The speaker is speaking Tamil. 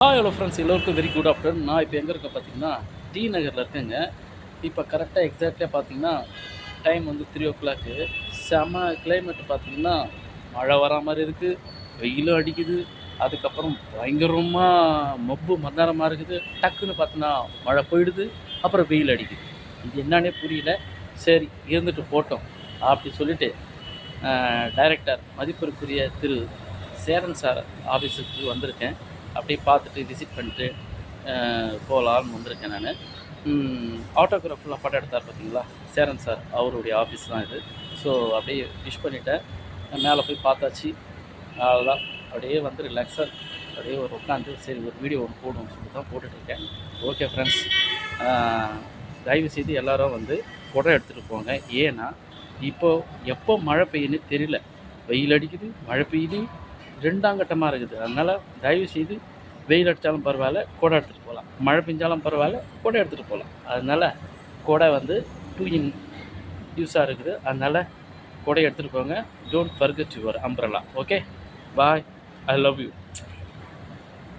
ஹலோ ஃப்ரெண்ட்ஸ், எல்லோருக்கும் வெரி குட் ஆஃப்டர்நூன். நான் இப்போ எங்கே இருக்கேன் பார்த்தீங்கன்னா, டி நகரில் இருக்கேங்க. இப்போ கரெக்டாக எக்ஸாக்டாக பார்த்தீங்கன்னா டைம் வந்து 3:00. செம கிளைமேட் பார்த்தீங்கன்னா, மழை வரா மாதிரி இருக்குது, வெயிலும் அடிக்குது. அதுக்கப்புறம் பயங்கரமாக மப்பு மந்தாரமாக இருக்குது. டக்குன்னு பார்த்தீங்கன்னா மழை போயிடுது, அப்புறம் வெயில் அடிக்குது. இது என்னன்னே புரியல. சரி, இருந்துட்டு போட்டோம் அப்படி சொல்லிட்டு டைரக்டர் மதிப்பிற்குரிய திரு சேரன் சார் ஆஃபீஸுக்கு வந்திருக்கேன். அப்படியே பார்த்துட்டு விசிட் பண்ணிட்டு போகலான்னு வந்திருக்கேன் நான். ஆட்டோகிராஃப்லாம் படம் எடுத்தார் பார்த்தீங்களா, சேரன் சார், அவருடைய ஆஃபீஸ் தான் இது. ஸோ அப்படியே விஷ் பண்ணிவிட்டேன். மேலே போய் பார்த்தாச்சு. அவ்வளோதான், அப்படியே வந்து ரிலாக்ஸாக அப்படியே ஒரு உட்காந்து சரி ஒரு வீடியோ ஒன்று போடணும்னு சொல்லி தான் போட்டுட்ருக்கேன். ஓகே ஃப்ரெண்ட்ஸ், தயவுசெய்து எல்லோரும் வந்து குடம் எடுத்துகிட்டு போங்க. ஏன்னா இப்போது எப்போ மழை பெய்யுன்னு தெரியல. வெயில் அடிக்குது, மழை பெய்யுது, ரெண்டாங்கட்டமாக இருக்குது. அதனால் தயவுசெய்து வெயில் அடித்தாலும் பரவாயில்ல, குடை எடுத்துகிட்டு போகலாம். மழை பெஞ்சாலும் பரவாயில்ல, குடை எடுத்துகிட்டு போகலாம். அதனால் குடை வந்து 2 in யூஸாக இருக்குது. அதனால் குடை எடுத்துகிட்டு போங்க. Don't forget your umbrella. Okay, bye, I love you.